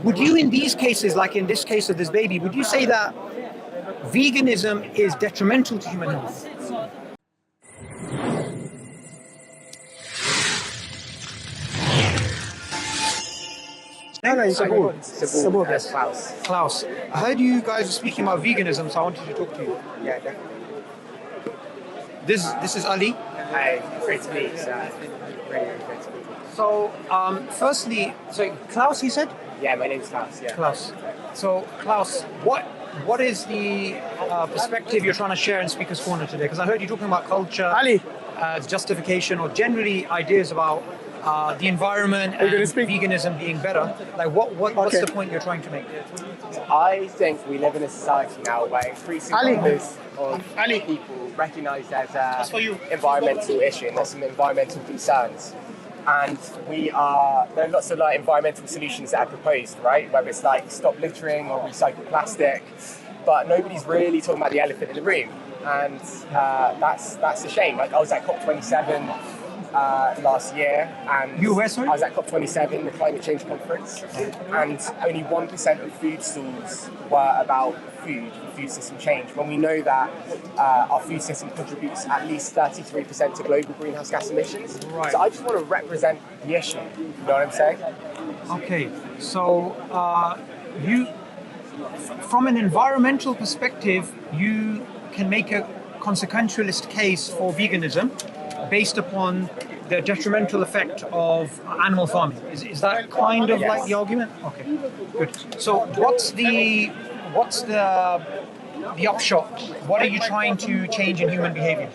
Would you, in these cases, like in this case of this baby, would you say that veganism is detrimental to human health? No, Subboor. Subboor, Yes. Klaus. Klaus, I heard you guys were speaking about veganism, so I wanted to talk to you. Yeah, definitely. This is Ali. Hi, great to meet you, sir. Really, really great to meet you. So, firstly, so Klaus, you said? Yeah, my name's Klaus, yeah. Klaus. So, Klaus, what is the perspective you're trying to share in Speaker's Corner today? Because I heard you talking about culture, Ali, justification, or generally ideas about the environment and veganism being better. Like, what's the point you're trying to make? I think we live in a society now where increasing numbers of people recognise there's environmental issue and there's some environmental concerns. And there are lots of environmental solutions that are proposed, right? Whether it's stop littering or recycle plastic, but nobody's really talking about the elephant in the room, and that's a shame. I was at COP27 last year, and you were, sorry? I was at COP27, the climate change conference, and only 1% of food stalls were about food system change, when we know that our food system contributes at least 33% to global greenhouse gas emissions. Right. So I just want to represent the issue, you know what I'm saying? Okay, so you, from an environmental perspective, you can make a consequentialist case for veganism based upon the detrimental effect of animal farming. Is that kind of like the argument? Okay, good. So what's the upshot? What are you trying to change in human behavior?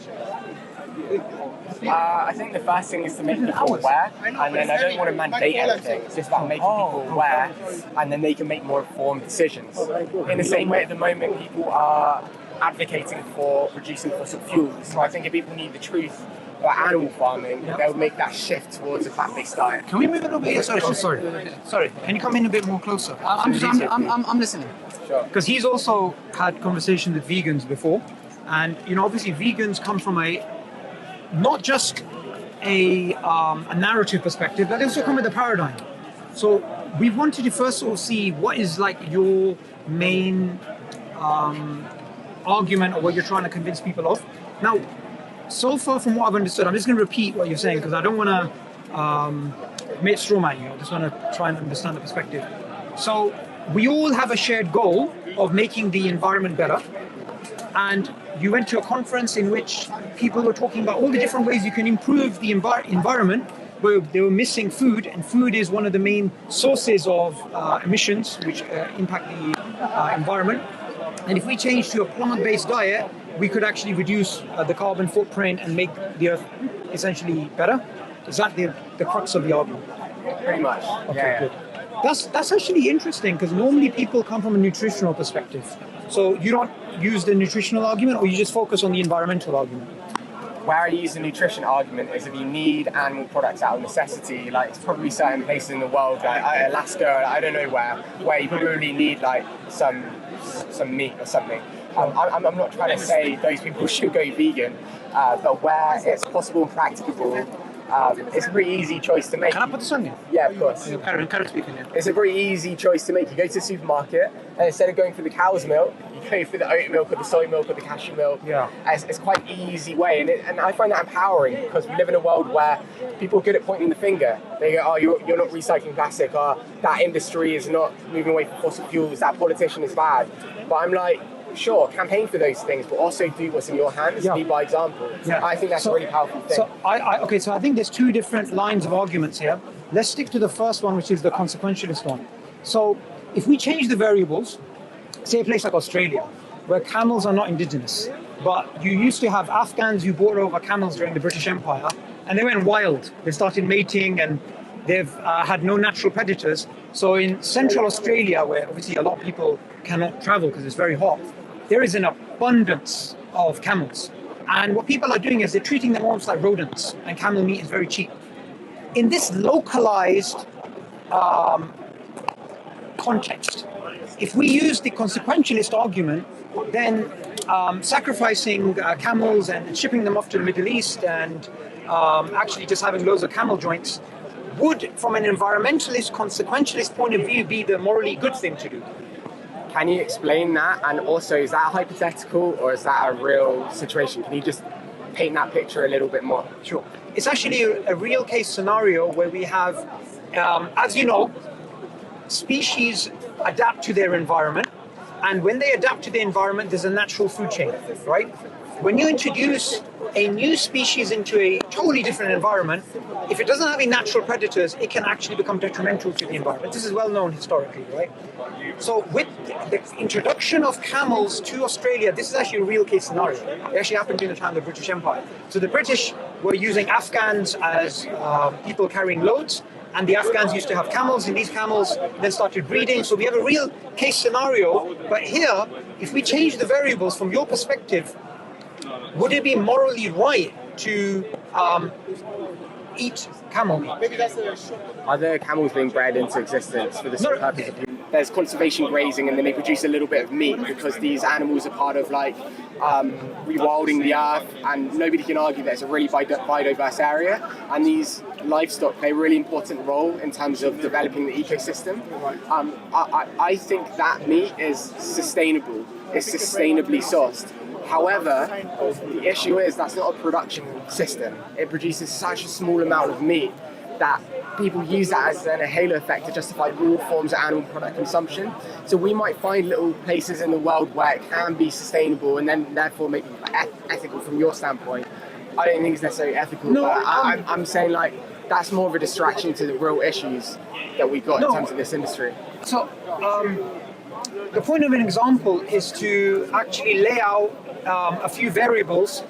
I think the first thing is to make people aware, and then I don't want to mandate anything. It's just about making people aware, and then they can make more informed decisions. In the same way, at the moment, people are advocating for reducing fossil fuels. So I think if people need the truth about animal farming, they'll make that shift towards a plant-based diet. Can we move a little bit? Sorry. Can you come in a bit more closer? I'm listening. Sure. Because he's also had conversations with vegans before, and obviously vegans come from not just a narrative perspective, but they also come with a paradigm. So we wanted to first sort of see what is your main argument or what you're trying to convince people of. Now, so far from what I've understood, I'm just going to repeat what you're saying because I don't want to make straw man you. I just want to try and understand the perspective. So we all have a shared goal of making the environment better. And you went to a conference in which people were talking about all the different ways you can improve the environment, where they were missing food, and food is one of the main sources of emissions which impact the environment. And if we change to a plant-based diet, we could actually reduce the carbon footprint and make the earth essentially better. Is that the crux of the argument? Pretty much. Okay, yeah. good. That's actually interesting because normally people come from a nutritional perspective. So you don't use the nutritional argument, or you just focus on the environmental argument? Where I use the nutrition argument is if you need animal products out of necessity, it's probably certain places in the world, like Alaska, I don't know where you probably need some meat or something. I'm not trying to say those people should go vegan, but where it's possible and practicable, it's a pretty easy choice to make. Can I put this on you? Yeah, of course. Carrot speaking, yeah. It's a very easy choice to make. You go to the supermarket, and instead of going for the cow's milk, you go for the oat milk or the soy milk or the cashew milk. Yeah. It's quite an easy way, and I find that empowering because we live in a world where people are good at pointing the finger. They go, oh, you're not recycling plastic, or that industry is not moving away from fossil fuels, that politician is bad. But I'm like, sure, campaign for those things, but also do what's in your hands, lead by example. Yeah. I think that's a really powerful thing. So so I think there's two different lines of arguments here. Let's stick to the first one, which is the consequentialist one. So if we change the variables, say a place like Australia, where camels are not indigenous, but you used to have Afghans who brought over camels during the British Empire, and they went wild. They started mating, and they've had no natural predators. So in central Australia, where obviously a lot of people cannot travel because it's very hot, there is an abundance of camels. And what people are doing is they're treating them almost like rodents, and camel meat is very cheap. In this localized context, if we use the consequentialist argument, then sacrificing camels and shipping them off to the Middle East and actually just having loads of camel joints would, from an environmentalist, consequentialist point of view, be the morally good thing to do. Can you explain that? And also, is that hypothetical or is that a real situation? Can you just paint that picture a little bit more? Sure. It's actually a real case scenario where we have, as you know, species adapt to their environment. And when they adapt to the environment, there's a natural food chain, right? When you introduce a new species into a totally different environment, if it doesn't have any natural predators, it can actually become detrimental to the environment. This is well known historically, right? So with the introduction of camels to Australia, this is actually a real case scenario. It actually happened during the time of the British Empire. So the British were using Afghans as people carrying loads, and the Afghans used to have camels, and these camels then started breeding. So we have a real case scenario. But here, if we change the variables from your perspective, would it be morally right to eat camel meat? Are there camels being bred into existence for the sole purpose of... There's conservation grazing, and then they produce a little bit of meat because these animals are part of like rewilding the earth, and nobody can argue that it's a really biodiverse area, and these livestock play a really important role in terms of developing the ecosystem. I think that meat is sustainable, it's sustainably sourced. However, the issue is that's not a production system. It produces such a small amount of meat that people use that as a halo effect to justify all forms of animal product consumption. So we might find little places in the world where it can be sustainable and then therefore maybe ethical from your standpoint. I don't think it's necessarily ethical, but I'm saying like that's more of a distraction to the real issues that we've got in terms of this industry. So the point of an example is to actually lay out a few variables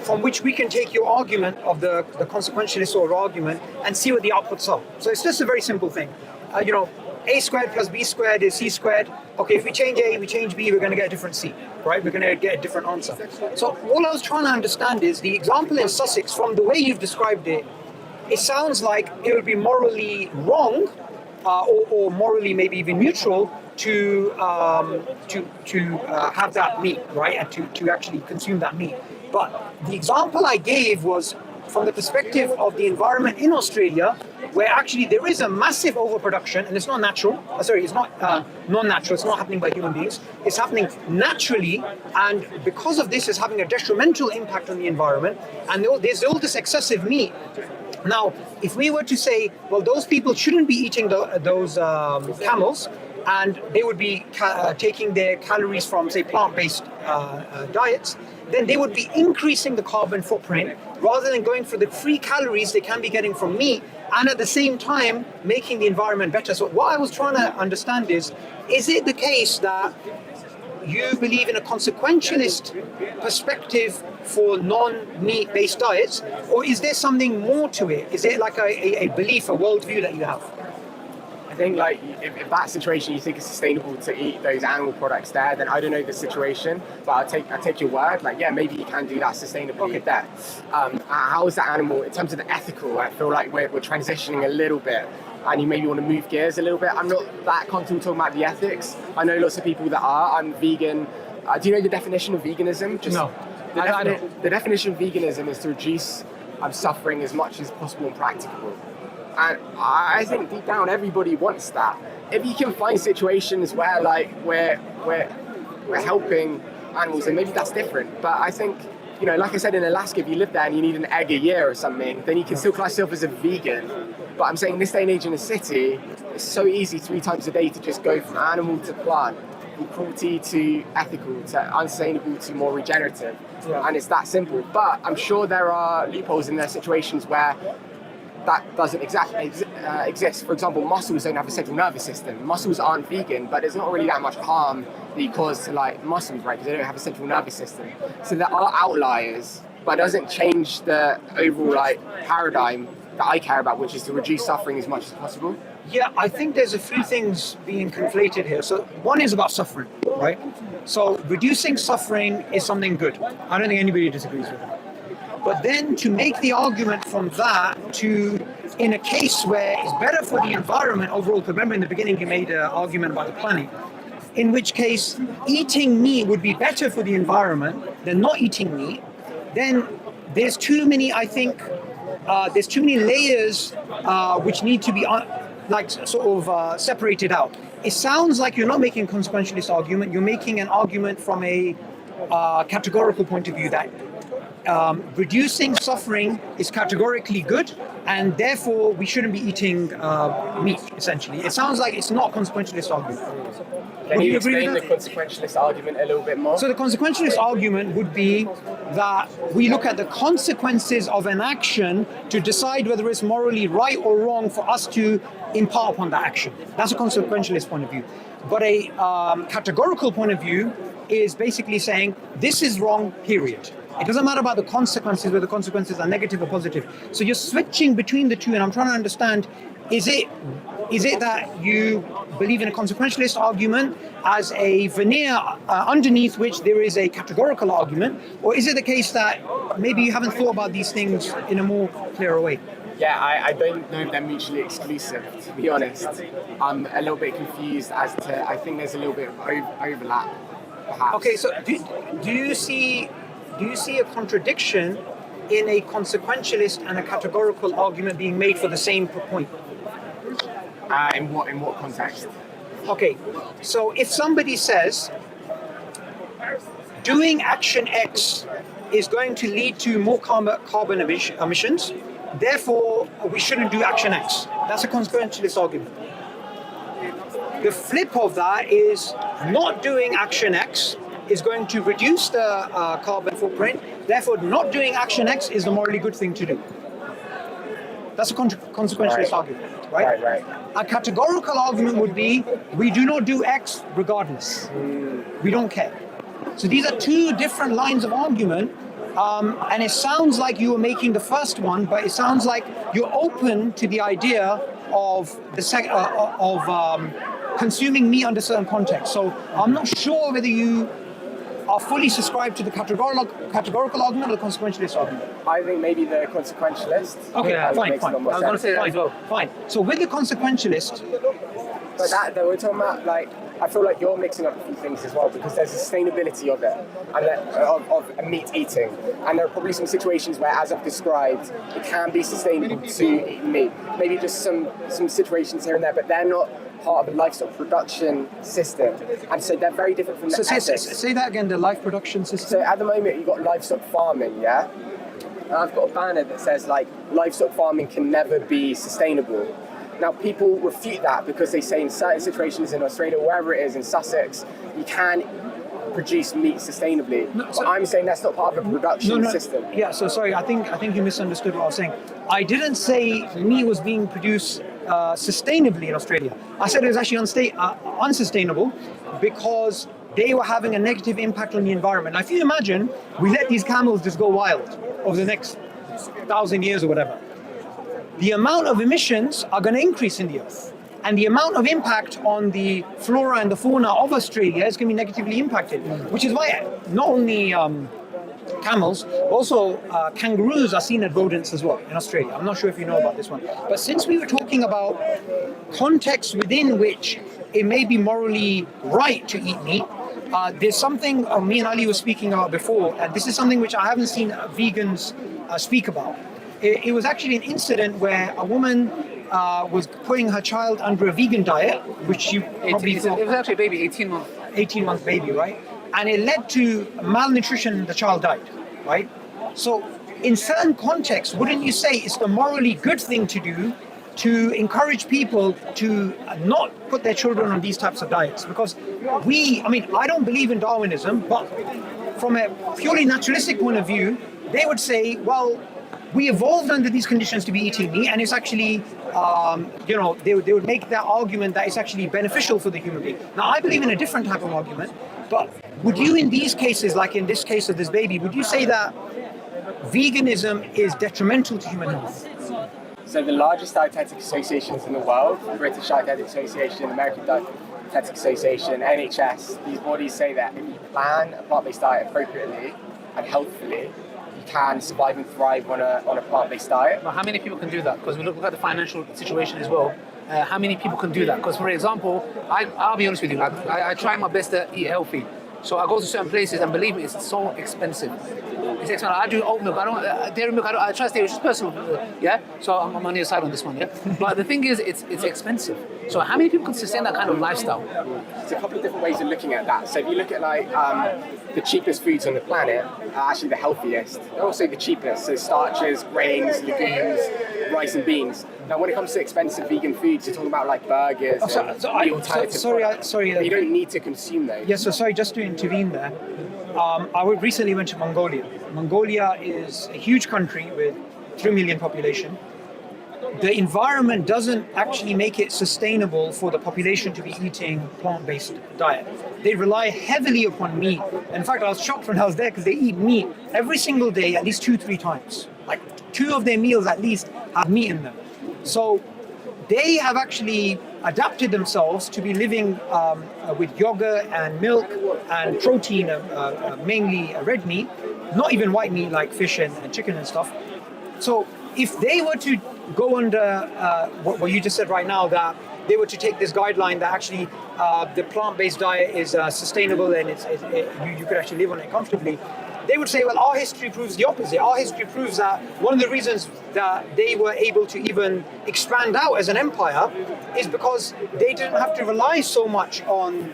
from which we can take your argument of the consequentialist sort of argument and see what the outputs are. So it's just a very simple thing. A squared plus B squared is C squared. Okay, if we change A, we change B, we're going to get a different C, right? We're going to get a different answer. So all I was trying to understand is the example in Sussex, from the way you've described it, it sounds like it would be morally wrong or morally maybe even neutral to have that meat, right? And to actually consume that meat. But the example I gave was from the perspective of the environment in Australia, where actually there is a massive overproduction, and it's not natural. It's not non-natural. It's not happening by human beings. It's happening naturally, and because of this, it's having a detrimental impact on the environment. And there's all this excessive meat. Now, if we were to say, well, those people shouldn't be eating those camels, and they would be taking their calories from, say, plant-based diets, then they would be increasing the carbon footprint rather than going for the free calories they can be getting from meat, and at the same time making the environment better. So what I was trying to understand is it the case that you believe in a consequentialist perspective for non-meat based diets, or is there something more to it? Is it like a belief, a worldview that you have? I think like if that situation you think is sustainable to eat those animal products there, then I don't know the situation, but I'll take your word. Like, yeah, maybe you can do that sustainably there. How is that animal in terms of the ethical? I feel like we're transitioning a little bit, and you maybe want to move gears a little bit. I'm not that comfortable talking about the ethics. I know lots of people that are. I'm vegan. Do you know the definition of veganism? No. The definition of veganism is to reduce suffering as much as possible and practicable. And I think deep down everybody wants that. If you can find situations where like we're helping animals, then maybe that's different. But I think, like I said, in Alaska, if you live there and you need an egg a year or something, then you can still class yourself as a vegan. But I'm saying in this day and age in a city, it's so easy 3 times a day to just go from animal to plant, from cruelty to ethical, to unsustainable to more regenerative. Yeah. And it's that simple. But I'm sure there are loopholes in their situations where that doesn't exactly exist. For example, mussels don't have a central nervous system. Mussels aren't vegan, but there's not really that much harm that you cause to like mussels, right? Because they don't have a central nervous system. So there are outliers, but it doesn't change the overall like paradigm that I care about, which is to reduce suffering as much as possible. Yeah, I think there's a few things being conflated here. So one is about suffering, right? So reducing suffering is something good. I don't think anybody disagrees with that. But then to make the argument from that to, in a case where it's better for the environment overall, because remember in the beginning you made an argument about the planet, in which case eating meat would be better for the environment than not eating meat, then there's too many, I think, there's too many layers which need to be separated out. It sounds like you're not making a consequentialist argument. You're making an argument from a categorical point of view that reducing suffering is categorically good, and therefore we shouldn't be eating meat, essentially. It sounds like it's not a consequentialist argument. Can you explain the consequentialist argument a little bit more? So the consequentialist argument would be that we look at the consequences of an action to decide whether it's morally right or wrong for us to impart upon that action. That's a consequentialist point of view. But a categorical point of view is basically saying this is wrong, period. It doesn't matter about the consequences, whether the consequences are negative or positive. So you're switching between the two, and I'm trying to understand, is it that you believe in a consequentialist argument as a veneer underneath which there is a categorical argument, or is it the case that maybe you haven't thought about these things in a more clearer way? Yeah, I don't know if they're mutually exclusive, to be honest. I'm a little bit confused as to, I think there's a little bit of overlap, perhaps. Okay, so do you see a contradiction in a consequentialist and a categorical argument being made for the same point? In what context? Okay, so if somebody says doing action X is going to lead to more carbon emissions, therefore we shouldn't do action X. That's a consequentialist argument. The flip of that is not doing action X is going to reduce the carbon footprint, therefore not doing action X is the morally good thing to do. That's a consequentialist argument, right? Right. A categorical argument would be, we do not do X regardless. We don't care. So these are two different lines of argument, and it sounds like you were making the first one, but it sounds like you're open to the idea of consuming meat under certain context. So I'm not sure whether you are fully subscribed to the categorical argument or the consequentialist argument. I think maybe the consequentialist. Okay, fine. I was going to say that as well. Fine. So with the consequentialist, but that we're talking about, like, I feel like you're mixing up a few things as well, because there's sustainability of it, and of meat eating, and there are probably some situations where, as I've described, it can be sustainable to eat meat. Maybe just some situations here and there, but they're not part of a livestock production system, and so they're very different from the ethics. Say that again, the life production system. So at the moment you've got livestock farming, yeah? And I've got a banner that says, like, livestock farming can never be sustainable. Now, people refute that because they say in certain situations in Australia, wherever it is, in Sussex, you can produce meat sustainably. But I'm saying that's not part of a production system. Yeah, so sorry, I think you misunderstood what I was saying. I didn't say meat was being produced sustainably in Australia. I said it was actually unsustainable because they were having a negative impact on the environment. Now, if you imagine, we let these camels just go wild over the next 1,000 years or whatever, the amount of emissions are going to increase in the earth. And the amount of impact on the flora and the fauna of Australia is going to be negatively impacted, which is why not only camels, also kangaroos are seen as rodents as well in Australia. I'm not sure if you know about this one. But since we were talking about contexts within which it may be morally right to eat meat, there's something me and Ali were speaking about before, and this is something which I haven't seen vegans speak about. It was actually an incident where a woman was putting her child under a vegan diet, which she probably thought... It was actually a baby, 18-month. 18-month baby, right? And it led to malnutrition and the child died, right? So in certain contexts, wouldn't you say it's the morally good thing to do to encourage people to not put their children on these types of diets? Because I don't believe in Darwinism, but from a purely naturalistic point of view, they would say, well, we evolved under these conditions to be eating meat, and it's actually, they would make that argument that it's actually beneficial for the human being. Now, I believe in a different type of argument, but would you, in these cases, like in this case of this baby, would you say that veganism is detrimental to human health? So the largest dietetic associations in the world, British Dietetic Association, American Dietetic Association, NHS, these bodies say that if you plan a plant-based diet appropriately and healthfully, can survive and thrive on a plant-based diet. But how many people can do that? Because we look at the financial situation as well. How many people can do that? Because, for example, I'll be honest with you, I try my best to eat healthy. So I go to certain places, and believe me, it's so expensive. It's expensive. I do oat milk. I don't dairy milk. I trust dairy. It's just personal. Yeah. So I'm on your side on this one. Yeah. But the thing is, it's expensive. So how many people can sustain that kind of lifestyle? There's a couple of different ways of looking at that. So if you look at like the cheapest foods on the planet are actually the healthiest. They're also the cheapest. So starches, grains, legumes, rice and beans. Now, when it comes to expensive vegan foods, you're talking about like burgers. Sorry. You don't need to consume those. Yeah, so sorry, just to intervene there. Recently went to Mongolia. Mongolia is a huge country with 3 million population. The environment doesn't actually make it sustainable for the population to be eating plant-based diet. They rely heavily upon meat. In fact, I was shocked when I was there because they eat meat every single day, at least 2-3 times. Like 2 of their meals at least have meat in them. So they have actually adapted themselves to be living with yogurt and milk and protein, mainly red meat, not even white meat like fish and chicken and stuff. So if they were to go under what you just said right now, that they were to take this guideline that actually the plant-based diet is sustainable and you could actually live on it comfortably, they would say, well, our history proves the opposite. Our history proves that one of the reasons that they were able to even expand out as an empire is because they didn't have to rely so much on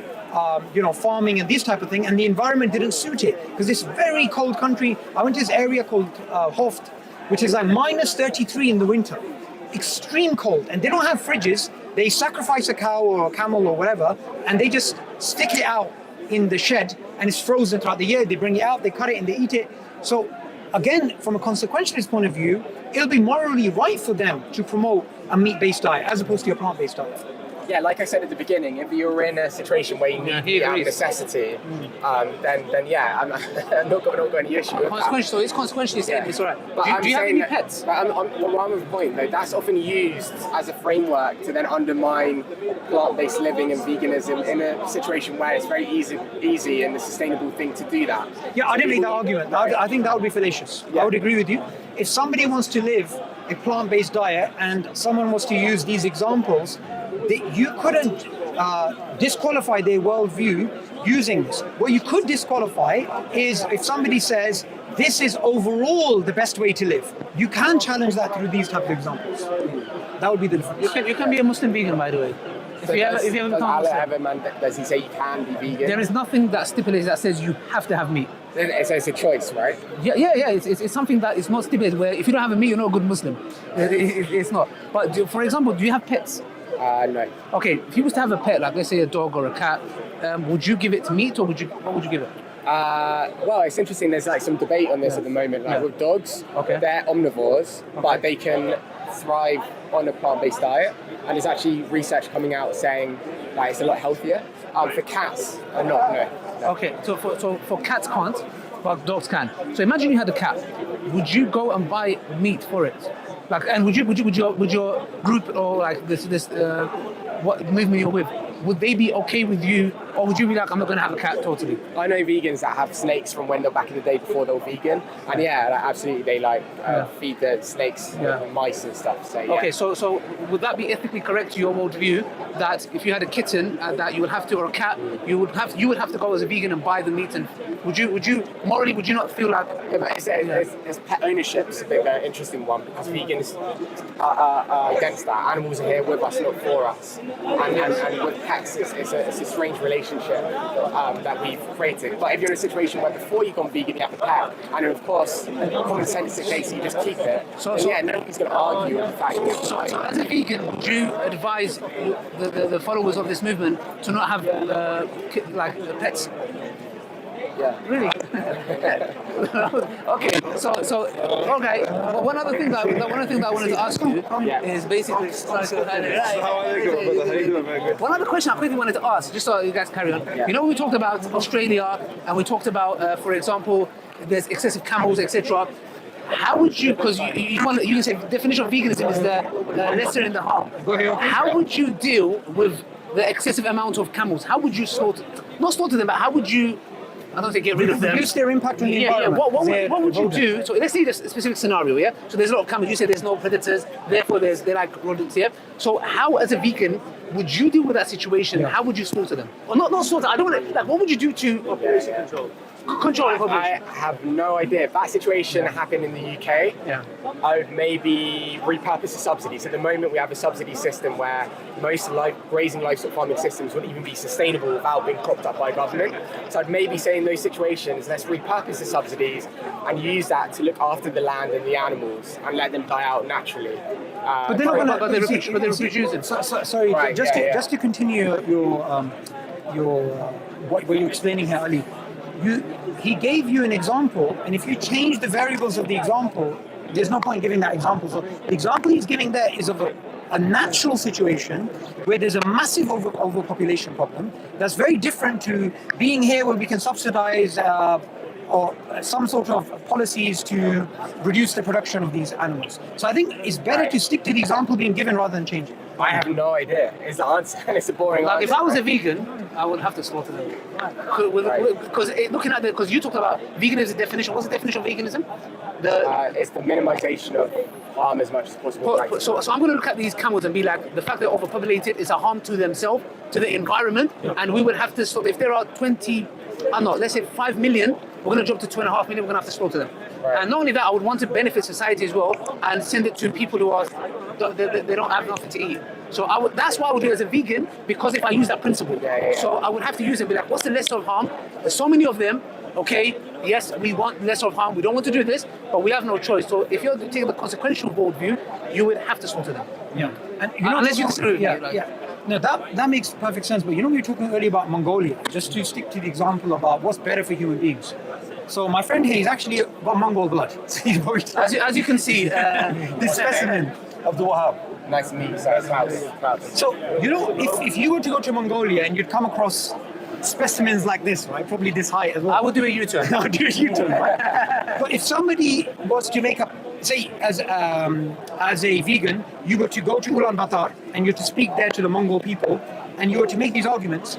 farming and this type of thing, and the environment didn't suit it. Because this very cold country, I went to this area called Hoft, which is like minus 33 in the winter. Extreme cold, and they don't have fridges. They sacrifice a cow or a camel or whatever, and they just stick it out in the shed, and it's frozen throughout the year. They bring it out, they cut it, and they eat it. So again, from a consequentialist point of view, it'll be morally right for them to promote a meat-based diet as opposed to a plant-based diet. Yeah, like I said at the beginning, if you're in a situation where you need the necessity, then yeah, I'm not got any issue with that. So it's consequential. It's all right. But do you have any pets? But I'm of the point though, that's often used as a framework to then undermine plant-based living and veganism in a situation where it's very easy and the sustainable thing to do that. Yeah, I didn't make that argument. I think that would be fallacious. Yeah. I would agree with you. If somebody wants to live a plant-based diet and someone was to use these examples, you couldn't disqualify their worldview using this. What you could disqualify is if somebody says, this is overall the best way to live. You can challenge that through these types of examples. That would be the difference. You can be a Muslim vegan, by the way. If you ever become Muslim, does he say you can be vegan? There is nothing that stipulates that says you have to have meat. It's a choice, right? Yeah. It's something that is not stipulated where if you don't have a meat, you're not a good Muslim. It's not. But for example, do you have pets? No. Okay, if you was to have a pet, like let's say a dog or a cat, would you give it meat or what would you give it? Well, it's interesting. There's like some debate on this at the moment. Like with dogs, they're omnivores, but they can thrive on a plant-based diet. And there's actually research coming out saying that it's a lot healthier. For cats, not. No. Okay, so for cats can't, but dogs can. So imagine you had a cat. Would you go and buy meat for it? Like, and would your group or like this what movement you're with, would they be okay with you, or would you be like, I'm not going to have a cat totally? I know vegans that have snakes from when they're back in the day before they were vegan, and absolutely they feed the snakes mice and stuff. So, yeah. Okay, so would that be ethically correct to your worldview that if you had a kitten that you would have to, or a cat, you would have to go as a vegan and buy the meat, and would you morally not feel like? It's pet ownership's a bit of an interesting one because vegans are against that. Animals are here with us, not for us, and with pets, it's a strange relationship that we've created. But if you're in a situation where before you've gone vegan, you have a pet, and of course, common sense dictates you just keep it. Nobody's going to argue with the fact that. So as a vegan, would you advise the followers of this movement to not have pets? Yeah. Really? Okay. So one other thing that I wanted to ask you is basically one other question I quickly wanted to ask, just so you guys carry on. Yeah. You know, we talked about Australia and we talked about, for example, there's excessive camels, etc. How would you, because you can say the definition of veganism is the lesser in the harm. How would you deal with the excessive amount of camels? How would you not slaughter them, but how would you I don't say get rid of them. Reduce their impact on the environment. What would you do? So let's say this specific scenario, yeah? So there's a lot of camels. You say there's no predators, therefore they're like rodents, yeah? So how, as a vegan, would you deal with that situation? How would you slaughter them? Or not slaughter, I don't want to, like, what would you do to population control? Control population. I have no idea. If that situation happened in the UK, I would maybe repurpose the subsidies. At the moment, we have a subsidy system where most grazing livestock farming systems wouldn't even be sustainable without being propped up by government. So I'd maybe say in those situations, let's repurpose the subsidies and use that to look after the land and the animals and let them die out naturally. But they're not going to. But they're reproducing. Sorry, Right, just to continue what you're explaining here, Ali. He gave you an example, and if you change the variables of the example, there's no point giving that example. So the example he's giving there is of a natural situation where there's a massive overpopulation problem. That's very different to being here where we can subsidize or some sort of policies to reduce the production of these animals. So I think it's better to stick to the example being given rather than change it. I have no idea. Is the answer, and it's a boring answer. If I was a vegan, I would have to slaughter them. Because looking at because you talked about veganism definition. What's the definition of veganism? It's the minimization of harm as much as possible. So I'm going to look at these camels and be like, the fact they're overpopulated is a harm to themselves, to the environment, and we would have to stop. If there are 5 million, we're going to drop to 2.5 million, we're going to have to slaughter them. Right. And not only that, I would want to benefit society as well and send it to people who they don't have nothing to eat. So that's why I would do it as a vegan, because if I use that principle. So I would have to use it and be like, what's the lesser of harm? There's so many of them. Okay, yes, we want lesser of harm. We don't want to do this, but we have no choice. So if you're taking the consequential worldview, you would have to slaughter them. Yeah. And unless you disagree with me. No, that makes perfect sense. But we were talking earlier about Mongolia. Just to stick to the example about what's better for human beings. So my friend here, he's actually got Mongol blood. As you can see, this specimen of the Wahab. Nice to meet you. So if you were to go to Mongolia and you'd come across specimens like this, right? Probably this height as well. I would do a U-turn. I would do a U-turn, right? But if somebody was to make say as a vegan, you were to go to Ulaanbaatar and you were to speak there to the Mongol people, and you were to make these arguments,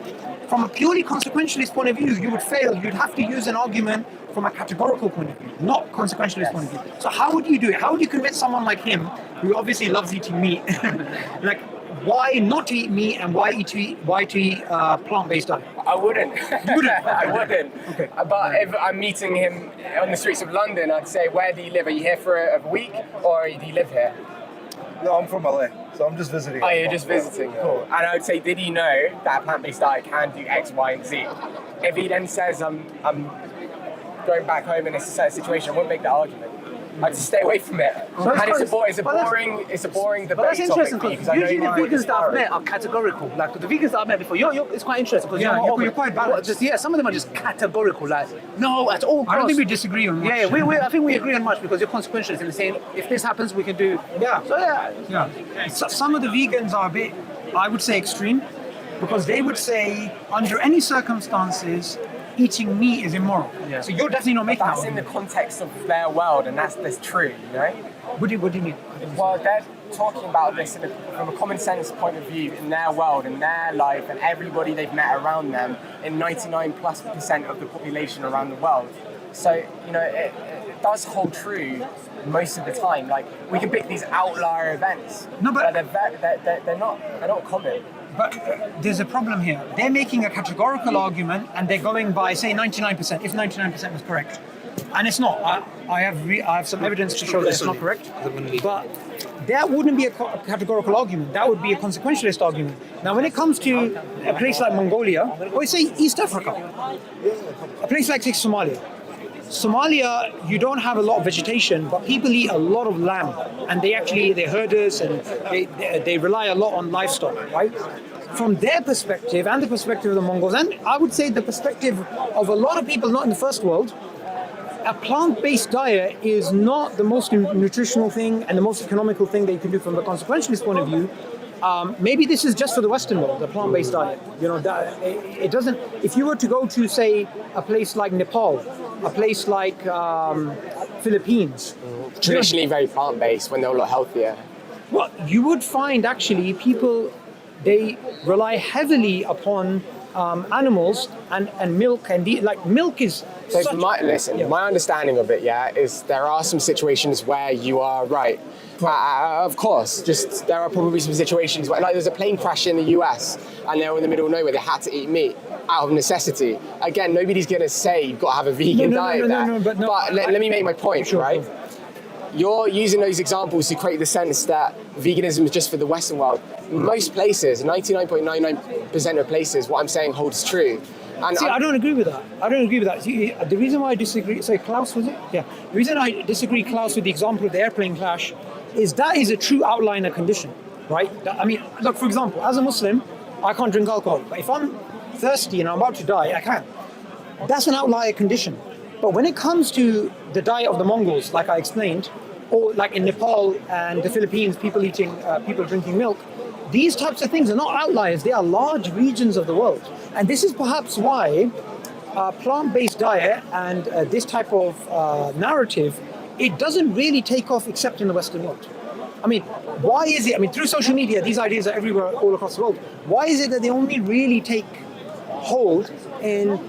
from a purely consequentialist point of view, you would fail. You'd have to use an argument from a categorical point of view, not consequentialist point of view. So how would you do it? How would you convince someone like him, who obviously loves eating meat, like why not to eat meat and why to eat plant-based diet? I wouldn't. I wouldn't. Okay. But if I'm meeting him on the streets of London, I'd say, where do you live? Are you here for a week, or do you live here? No, I'm from LA, so I'm just visiting. Oh, you're just visiting. Cool. And I would say, did he know that a plant-based diet can do X, Y, and Z? If he then says, I'm going back home in a certain situation, I wouldn't make that argument. I'd just stay away from it. And it's a boring debate. But that's interesting, because usually the vegans that I've met are categorical. Like the vegans that I've met before, it's quite interesting because you're quite balanced. Some of them are just categorical. Like, no, at all costs. I don't think we disagree on much. I think we agree on much because you're consequentialist in saying if this happens, we can do. So some of the vegans are a bit, I would say, extreme, because they would say under any circumstances, eating meat is immoral. Yeah. So you're definitely not making that. That's in the context of their world, and that's true, you know? What do you mean? Well, they're talking about this from a common sense point of view in their world, in their life, and everybody they've met around them, in 99+% of the population around the world. So, it does hold true most of the time. Like, we can pick these outlier events, but they're not common. But there's a problem here. They're making a categorical argument, and they're going by, say, 99%, if 99% was correct. And it's not. I have some evidence to show that it's not correct. But that wouldn't be a categorical argument. That would be a consequentialist argument. Now, when it comes to a place like Mongolia, or say East Africa, a place like Somalia. Somalia, you don't have a lot of vegetation, but people eat a lot of lamb, and they're herders, and they rely a lot on livestock, right? From their perspective and the perspective of the Mongols, and I would say the perspective of a lot of people not in the first world, a plant-based diet is not the most nutritional thing and the most economical thing that you can do from the consequentialist point of view. Maybe this is just for the Western world, the plant-based diet. It doesn't. If you were to go to, say, a place like Nepal, a place like Philippines, traditionally very plant-based, when they're a lot healthier. Well, you would find actually people they rely heavily upon animals and milk, and milk is. So such, my understanding of it, is there are some situations where you are right. Of course, just there are probably some situations where, like, there's a plane crash in the US and they're in the middle of nowhere, they had to eat meat out of necessity. Again, nobody's going to say you've got to have a vegan diet there. But let me make my point, right? Sure. You're using those examples to create the sense that veganism is just for the Western world. Most places, 99.99% of places, what I'm saying holds true. And I don't agree with that. See, the reason why I disagree, Klaus, was it? Yeah. The reason I disagree, Klaus, with the example of the airplane crash is that is a true outliner condition, right? I mean, look, for example, as a Muslim, I can't drink alcohol. But if I'm thirsty and I'm about to die, I can. That's an outlier condition. But when it comes to the diet of the Mongols, like I explained, or like in Nepal and the Philippines, people drinking milk, these types of things are not outliers. They are large regions of the world. And this is perhaps why plant-based diet and this type of narrative, it doesn't really take off except in the Western world. I mean, why is it, through social media, these ideas are everywhere, all across the world. Why is it that they only really take hold in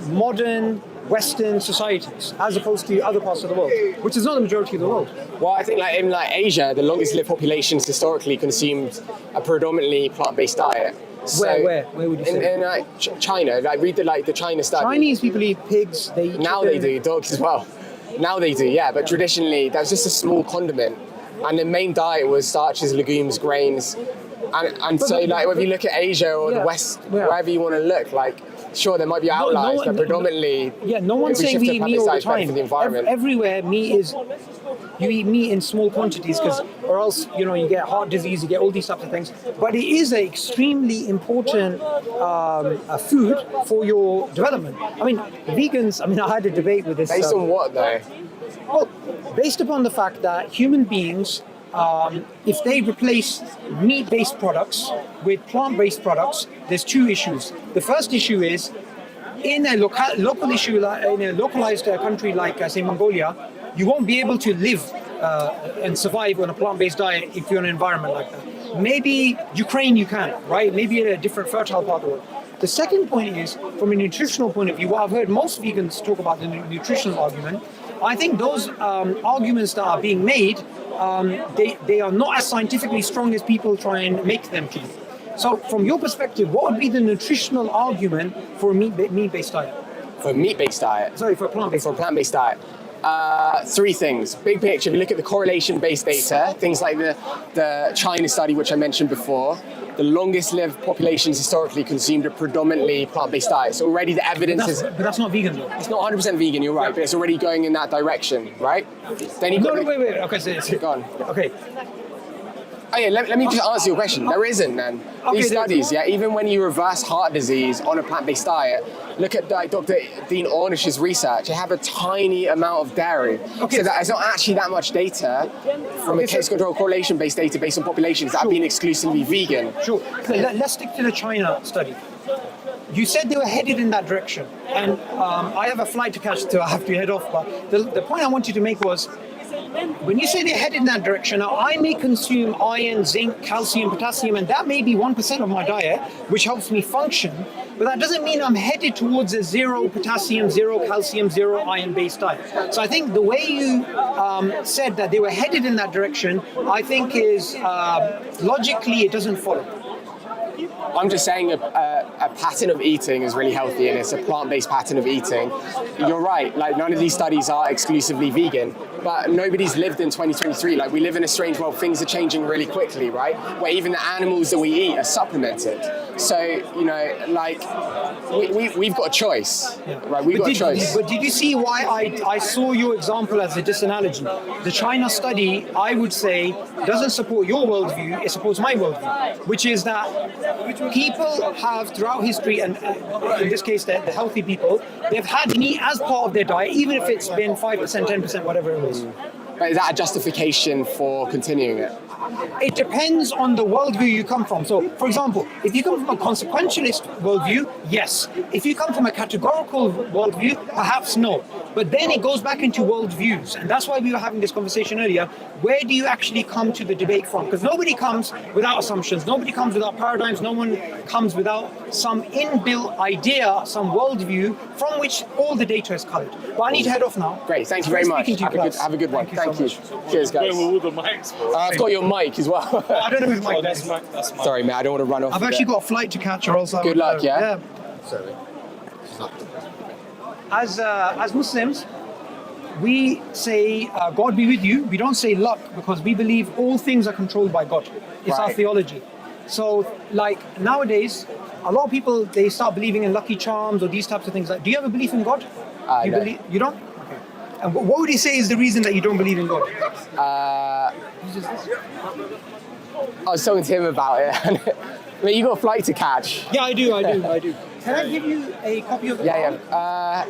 modern Western societies as opposed to other parts of the world, which is not the majority of the world? Well, I think in Asia, the longest lived populations historically consumed a predominantly plant-based diet. So where would you say? In China, read the China study. Chinese people eat pigs, they eat now chicken. They do, dogs as well. Now they do, yeah, but traditionally that was just a small condiment. And the main diet was starches, legumes, grains. And so if you look at Asia or the West, wherever you want to look, sure, there might be outliers, but predominantly... no one's saying we eat meat all the time. For the environment. Everywhere, you eat meat in small quantities, or else, you get heart disease, you get all these types of things. But it is an extremely important food for your development. Vegans, I had a debate with this... Based on what, though? Well, based upon the fact that human beings, if they replace meat-based products with plant-based products, there's two issues. The first issue is, in a local issue, in a localized country like, say, Mongolia, you won't be able to live and survive on a plant-based diet if you're in an environment like that. Maybe Ukraine you can, right? Maybe in a different fertile part of the world. The second point is, from a nutritional point of view, what I've heard most vegans talk about the nutritional argument, I think those arguments that are being made, they are not as scientifically strong as people try and make them to be. So from your perspective, what would be the nutritional argument for a meat-based diet? For a meat-based diet? Sorry, for a plant-based diet. For a plant-based diet. Three things. Big picture, if you look at the correlation-based data, things like the China study, which I mentioned before, the longest lived populations historically consumed a predominantly plant-based diet. So already the evidence is... But that's not vegan though. It's not 100% vegan, you're right, but it's already going in that direction, right? Then you've got wait. Okay, so go on. Okay. Oh yeah, let me just answer your question. There isn't, then. These studies, even when you reverse heart disease on a plant-based diet, look at Dr. Dean Ornish's research. They have a tiny amount of dairy. Okay. So that it's not actually that much data from a case control correlation-based data based on populations that have been exclusively vegan. Sure. Let's stick to the China study. You said they were headed in that direction. And I have a flight to catch, so I have to head off. But the point I wanted to make was, when you say they're headed in that direction, now I may consume iron, zinc, calcium, potassium, and that may be 1% of my diet, which helps me function, but that doesn't mean I'm headed towards a zero potassium, zero calcium, zero iron-based diet. So I think the way you said that they were headed in that direction, I think is logically it doesn't follow. I'm just saying a pattern of eating is really healthy, and it's a plant-based pattern of eating. You're right, none of these studies are exclusively vegan, but nobody's lived in 2023. We live in a strange world. Things are changing really quickly, right? Where even the animals that we eat are supplemented. So, we've got a choice, right? We've got a choice. But did you see why I saw your example as a disanalogy? The China study, I would say, doesn't support your worldview, it supports my worldview, which is that people have throughout history, and in this case the healthy people, they've had meat as part of their diet, even if it's been 5%, 10%, whatever it is. But is that a justification for continuing it? It depends on the worldview you come from. So, for example, if you come from a consequentialist worldview, yes. If you come from a categorical worldview, perhaps no. But then it goes back into worldviews. And that's why we were having this conversation earlier. Where do you actually come to the debate from? Because nobody comes without assumptions. Nobody comes without paradigms. No one comes without some inbuilt idea, some worldview from which all the data is colored. But I need to head off now. Great, thank you very much. Have a good one. Thank you. Cheers, guys. I've got your mic as well. I don't know if my That's mine. Sorry, mate, I don't want to run off. I've actually got a flight to catch, or else I Good would, luck, yeah? As Muslims, we say God be with you. We don't say luck because we believe all things are controlled by God. It's our Right. theology. So, like nowadays, a lot of people they start believing in lucky charms or these types of things. Like, do you have a belief in God? You No. believe? You don't? Okay. And what would you say is the reason that you don't believe in God? I was talking to him about it. I mean, you got a flight to catch. Yeah, I do. Can I give you a copy of the Yeah.